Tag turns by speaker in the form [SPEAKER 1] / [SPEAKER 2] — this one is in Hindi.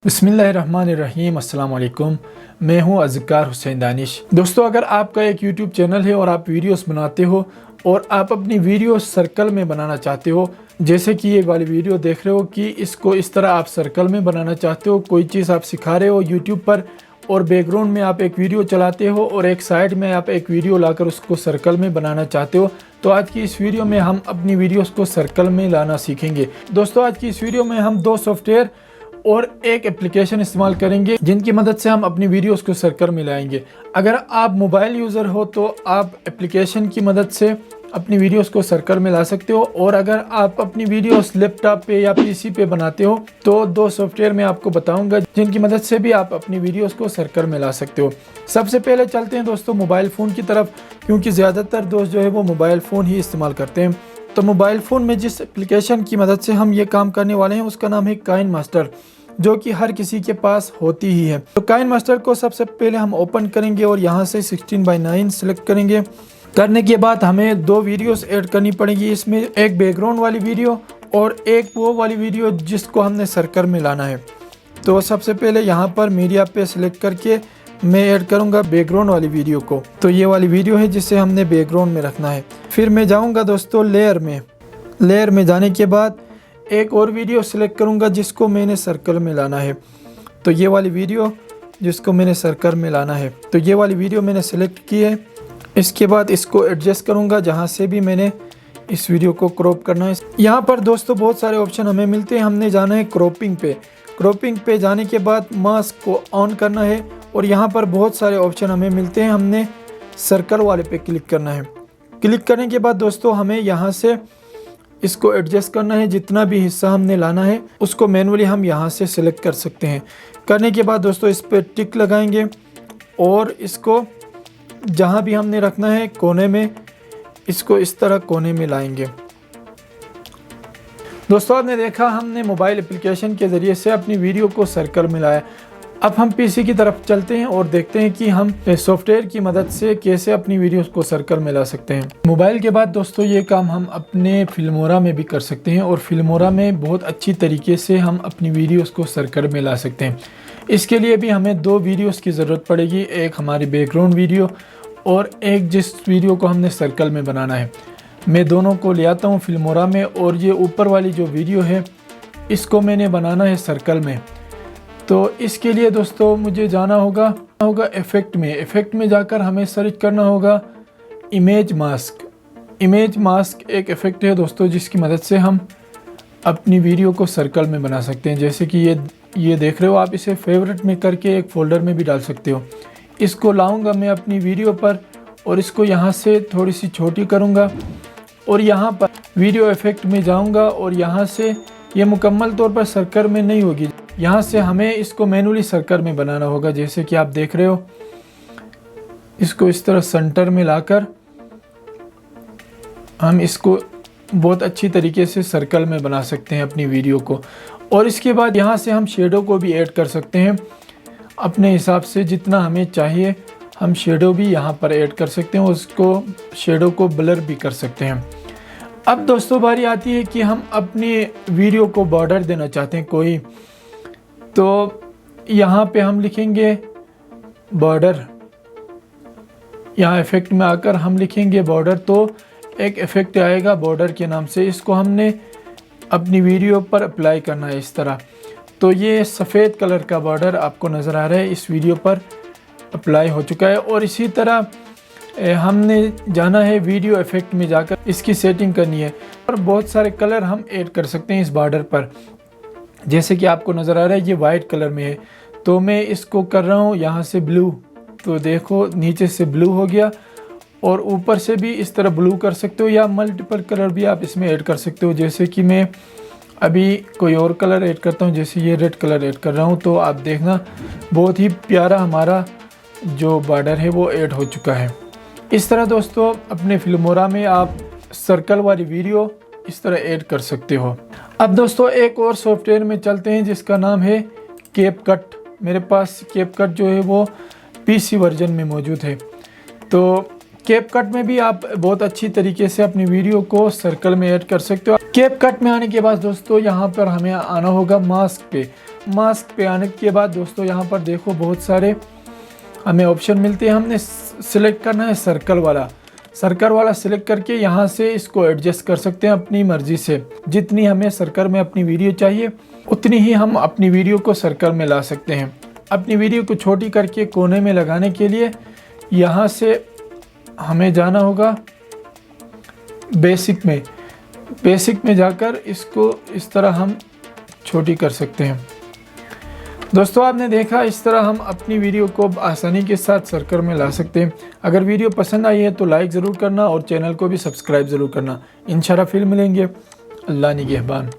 [SPEAKER 1] बिस्मिल्लाहिर्रहमानिर्रहीम अस्सलाम वालेकुम। मैं हूं अज़कार हुसैन दानिश। दोस्तों, अगर आपका एक यूट्यूब चैनल है और आप वीडियोस बनाते हो और आप अपनी वीडियो सर्कल में बनाना चाहते हो, जैसे कि ये वाली वीडियो देख रहे हो कि इसको इस तरह आप सर्कल में बनाना चाहते हो, कोई चीज़ आप सिखा रहे हो यूट्यूब पर और बैकग्राउंड में आप एक वीडियो चलाते हो और एक साइड में आप एक वीडियो लाकर उसको सर्कल में बनाना चाहते हो, तो आज की इस वीडियो में हम अपनी वीडियोस को सर्कल में लाना सीखेंगे। दोस्तों, आज की इस वीडियो में हम दो सॉफ्टवेयर और एक एप्लीकेशन इस्तेमाल करेंगे जिनकी मदद से हम अपनी वीडियोस को सर्कल में लाएंगे। अगर आप मोबाइल यूज़र हो तो आप एप्लीकेशन की मदद से अपनी वीडियोस को सर्कल में ला सकते हो, और अगर आप अपनी वीडियोस लैपटॉप पे या पीसी पे बनाते हो तो दो सॉफ्टवेयर मैं आपको बताऊंगा जिनकी मदद से भी आप अपनी वीडियोस को सर्कल में ला सकते हो। सबसे पहले चलते हैं दोस्तों मोबाइल फ़ोन की तरफ, क्योंकि ज़्यादातर दोस्त जो है वो मोबाइल फ़ोन ही इस्तेमाल करते हैं। तो मोबाइल फ़ोन में जिस एप्लीकेशन की मदद से हम ये काम करने वाले हैं उसका नाम है काइनमास्टर, जो कि हर किसी के पास होती ही है। तो काइनमास्टर को सबसे पहले हम ओपन करेंगे और यहाँ से 16:9 सेलेक्ट करेंगे। करने के बाद हमें दो वीडियोस ऐड करनी पड़ेगी, इसमें एक बैकग्राउंड वाली वीडियो और एक वो वाली वीडियो जिसको हमने सर्कल में लाना है। तो सबसे पहले यहाँ पर मीडिया पे सिलेक्ट करके मैं ऐड करूँगा बैकग्राउंड वाली वीडियो को। तो ये वाली वीडियो है जिसे हमने बैकग्राउंड में रखना है। फिर मैं जाऊँगा दोस्तों लेयर में जाने के बाद एक और वीडियो सिलेक्ट करूँगा जिसको मैंने सर्कल में लाना है। तो ये वाली वीडियो जिसको मैंने सर्कल में लाना है, तो ये वाली वीडियो मैंने सेलेक्ट की है। इसके बाद इसको एडजस्ट करूँगा जहाँ से भी मैंने इस वीडियो को क्रॉप करना है। यहाँ पर दोस्तों बहुत सारे ऑप्शन हमें मिलते हैं। हमने जाना है क्रॉपिंग पे जाने के बाद मास्क को ऑन करना है और यहाँ पर बहुत सारे ऑप्शन हमें मिलते हैं। हमने सर्कल वाले पे क्लिक करना है। क्लिक करने के बाद दोस्तों हमें यहाँ से इसको एडजस्ट करना है। जितना भी हिस्सा हमने लाना है उसको मैनुअली हम यहाँ से सिलेक्ट कर सकते हैं। करने के बाद दोस्तों इस पर टिक लगाएंगे और इसको जहाँ भी हमने रखना है कोने में, इसको इस तरह कोने में लाएंगे। दोस्तों, आपने देखा हमने मोबाइल एप्लीकेशन के ज़रिए से अपनी वीडियो को सर्कल में लाया। अब हम पीसी की तरफ चलते हैं और देखते हैं कि हम सॉफ्टवेयर की मदद से कैसे अपनी वीडियोस को सर्कल में ला सकते हैं। मोबाइल के बाद दोस्तों ये काम हम अपने फिल्मोरा में भी कर सकते हैं और फिल्मोरा में बहुत अच्छी तरीके से हम अपनी वीडियोस को सर्कल में ला सकते हैं। इसके लिए भी हमें दो वीडियोस की ज़रूरत पड़ेगी, एक हमारी बैकग्राउंड वीडियो और एक जिस वीडियो को हमने सर्कल में बनाना है। मैं दोनों को ले आता हूँ फिल्मोरा में, और ये ऊपर वाली जो वीडियो है इसको मैंने बनाना है सर्कल में। तो इसके लिए दोस्तों मुझे जाना होगा इफ़ेक्ट में जाकर हमें सर्च करना होगा इमेज मास्क एक इफ़ेक्ट है दोस्तों जिसकी मदद से हम अपनी वीडियो को सर्कल में बना सकते हैं। जैसे कि ये देख रहे हो आप, इसे फेवरेट में करके एक फ़ोल्डर में भी डाल सकते हो। इसको लाऊंगा मैं अपनी वीडियो पर और इसको यहाँ से थोड़ी सी छोटी करूँगा और यहाँ पर वीडियो इफ़ेक्ट में जाऊँगा और यहाँ से ये मुकम्मल तौर पर सर्कल में नहीं होगी। यहाँ से हमें इसको मैनुअली सर्कल में बनाना होगा। जैसे कि आप देख रहे हो, इसको इस तरह सेंटर में लाकर हम इसको बहुत अच्छी तरीके से सर्कल में बना सकते हैं अपनी वीडियो को। और इसके बाद यहाँ से हम शेडो को भी ऐड कर सकते हैं अपने हिसाब से, जितना हमें चाहिए हम शेडो भी यहाँ पर ऐड कर सकते हैं, उसको शेडो को ब्लर भी कर सकते हैं। अब दोस्तों बारी आती है कि हम अपनी वीडियो को बॉर्डर देना चाहते हैं कोई, तो यहाँ पे हम लिखेंगे बॉर्डर। यहाँ इफ़ेक्ट में आकर हम लिखेंगे बॉर्डर, तो एक इफ़ेक्ट आएगा बॉर्डर के नाम से। इसको हमने अपनी वीडियो पर अप्लाई करना है इस तरह। तो ये सफ़ेद कलर का बॉर्डर आपको नज़र आ रहा है, इस वीडियो पर अप्लाई हो चुका है। और इसी तरह हमने जाना है वीडियो इफ़ेक्ट में जाकर इसकी सेटिंग करनी है और बहुत सारे कलर हम ऐड कर सकते हैं इस बॉर्डर पर। जैसे कि आपको नज़र आ रहा है ये वाइट कलर में है, तो मैं इसको कर रहा हूँ यहाँ से ब्लू। तो देखो नीचे से ब्लू हो गया और ऊपर से भी इस तरह ब्लू कर सकते हो, या मल्टीपल कलर भी आप इसमें ऐड कर सकते हो। जैसे कि मैं अभी कोई और कलर ऐड करता हूँ, जैसे ये रेड कलर ऐड कर रहा हूँ। तो आप देखना बहुत ही प्यारा हमारा जो बॉर्डर है वो ऐड हो चुका है। इस तरह दोस्तों अपने फिल्मोरा में आप सर्कल वाली वीडियो इस तरह ऐड कर सकते हो। अब दोस्तों एक और सॉफ्टवेयर में चलते हैं जिसका नाम है कैपकट। मेरे पास कैपकट जो है वो पीसी वर्जन में मौजूद है। तो कैपकट में भी आप बहुत अच्छी तरीके से अपनी वीडियो को सर्कल में ऐड कर सकते हो। कैपकट में आने के बाद दोस्तों यहाँ पर हमें आना होगा मास्क पे। मास्क पे आने के बाद दोस्तों यहाँ पर देखो बहुत सारे हमें ऑप्शन मिलते हैं। हमने सिलेक्ट करना है सर्कल वाला सिलेक्ट करके यहाँ से इसको एडजस्ट कर सकते हैं अपनी मर्ज़ी से। जितनी हमें सर्कल में अपनी वीडियो चाहिए उतनी ही हम अपनी वीडियो को सर्कल में ला सकते हैं। अपनी वीडियो को छोटी करके कोने में लगाने के लिए यहाँ से हमें जाना होगा बेसिक में जाकर इसको इस तरह हम छोटी कर सकते हैं। दोस्तों आपने देखा इस तरह हम अपनी वीडियो को आसानी के साथ सर्कल में ला सकते हैं। अगर वीडियो पसंद आई है तो लाइक ज़रूर करना और चैनल को भी सब्सक्राइब ज़रूर करना। इंशाल्लाह फिर मिलेंगे। अल्लाह निगहबान।